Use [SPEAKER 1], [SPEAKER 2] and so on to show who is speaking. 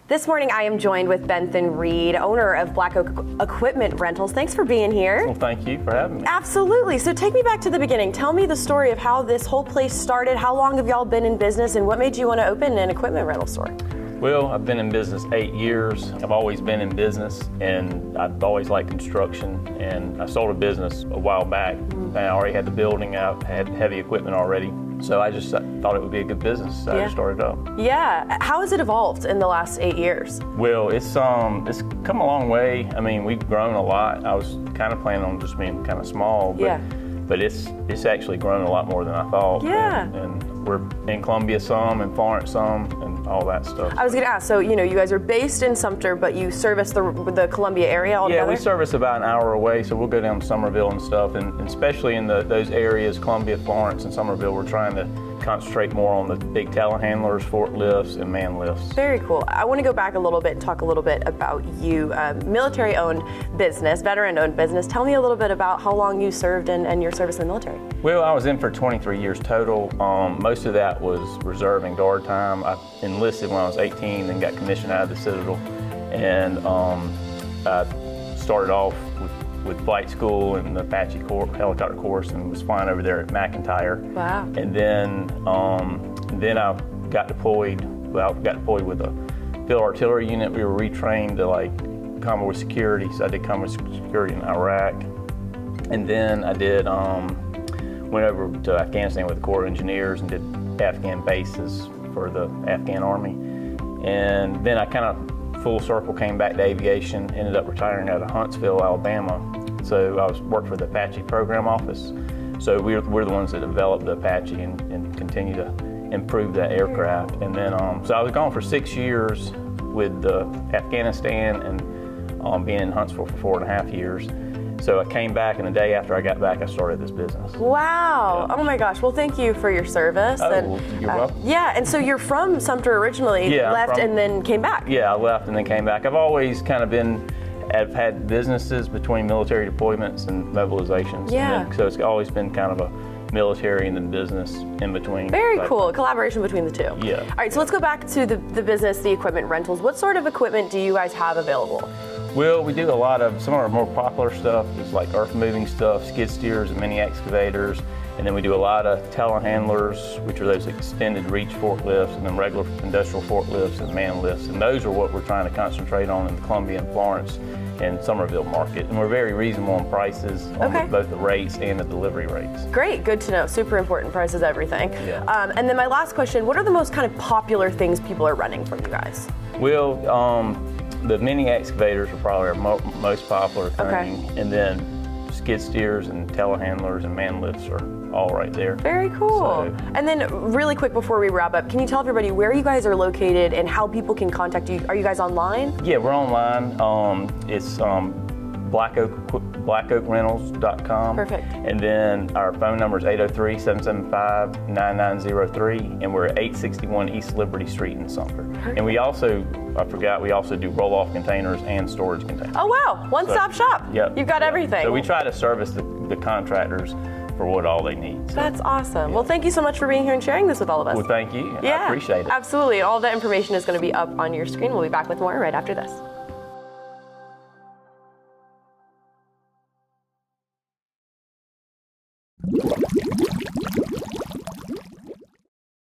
[SPEAKER 1] This morning I am joined with Benton Reed, owner of Black Oak Equipment Rentals. Thanks for being here.
[SPEAKER 2] Well, thank you for having me.
[SPEAKER 1] Absolutely. So take me back to the beginning. Tell me the story of how this whole place started. How long have y'all been in business, and what made you want to open an equipment rental store?
[SPEAKER 2] Well, I've been in business 8 years. I've always been in business, and I've always liked construction. And I sold a business a while back. And I already had the building out, had heavy equipment already. So I just thought it would be a good business, so I just started up.
[SPEAKER 1] Yeah. How has it evolved in the last 8 years?
[SPEAKER 2] Well, it's come a long way. I mean, we've grown a lot. I was kind of planning on just being kind of small, but it's actually grown a lot more than I thought.
[SPEAKER 1] Yeah.
[SPEAKER 2] And we're in Columbia some, and Florence some, and all that stuff.
[SPEAKER 1] I was going to ask, so you guys are based in Sumter, but you service the Columbia area altogether?
[SPEAKER 2] Yeah, we service about an hour away, so we'll go down to Somerville and stuff, and especially in those areas, Columbia, Florence, and Somerville, we're trying to concentrate more on the big telehandlers, forklifts, and man lifts.
[SPEAKER 1] Very cool. I want to go back a little bit and talk a little bit about you. Military-owned business, veteran-owned business. Tell me a little bit about how long you served and your service in the military.
[SPEAKER 2] Well, I was in for 23 years total. Most of that was reserve and guard time. I enlisted when I was 18 and got commissioned out of the Citadel. And I started off with flight school and the Apache helicopter course, and was flying over there at McIntyre. Wow. And then I got deployed. Well, got deployed with a field artillery unit. We were retrained to combat with security. So I did combat with security in Iraq. And then I went over to Afghanistan with the Corps of Engineers and did Afghan bases for the Afghan Army. And then I kind of full circle came back to aviation, ended up retiring out of Huntsville, Alabama. So I worked for the Apache program office. So we're the ones that developed the Apache and continue to improve that aircraft. And then, so I was gone for 6 years with Afghanistan and being in Huntsville for 4.5 years. So I came back, and the day after I got back, I started this business.
[SPEAKER 1] Wow. Yeah. Oh my gosh. Well, thank you for your service.
[SPEAKER 2] Well, you're welcome.
[SPEAKER 1] Yeah, and so you're from Sumter originally, left and then came back.
[SPEAKER 2] Yeah, I left and then came back. I've always kind of I've had businesses between military deployments and mobilizations.
[SPEAKER 1] Yeah.
[SPEAKER 2] So it's always been kind of a military and then business in between.
[SPEAKER 1] Very cool. Collaboration between the two.
[SPEAKER 2] Yeah.
[SPEAKER 1] All right, so let's go back to the business, the equipment rentals. What sort of equipment do you guys have available?
[SPEAKER 2] Well, we do a lot of, some of our more popular stuff is like earth moving stuff, skid steers and mini excavators. And then we do a lot of telehandlers, which are those extended reach forklifts, and then regular industrial forklifts and man lifts. And those are what we're trying to concentrate on in the Columbia and Florence and Somerville market. And we're very reasonable on prices on both the rates and the delivery rates. Great,
[SPEAKER 1] good to know. Super important. Price is everything.
[SPEAKER 2] Yeah.
[SPEAKER 1] And then my last question, what are the most kind of popular things people are running from you guys?
[SPEAKER 2] Well, the mini excavators are probably our most popular thing. Okay. And then skid steers and telehandlers and man lifts are all right there.
[SPEAKER 1] Very cool. And then really quick before we wrap up, can you tell everybody where you guys are located and how people can contact you? Are you guys online?
[SPEAKER 2] Yeah, we're online. It's blackoakrentals.com.
[SPEAKER 1] Perfect.
[SPEAKER 2] And then our phone number is 803-775-9903, and we're at 861 East Liberty Street in Sumter. Perfect. And we also do roll-off containers and storage containers.
[SPEAKER 1] Oh wow, one-stop shop.
[SPEAKER 2] Yep.
[SPEAKER 1] You've got everything.
[SPEAKER 2] So we try to service the contractors for what all they need. So.
[SPEAKER 1] That's awesome. Yeah. Well, thank you so much for being here and sharing this with all of us.
[SPEAKER 2] Well, thank you.
[SPEAKER 1] Yeah,
[SPEAKER 2] I appreciate it.
[SPEAKER 1] Absolutely. All that information is going to be up on your screen. We'll be back with more right after this.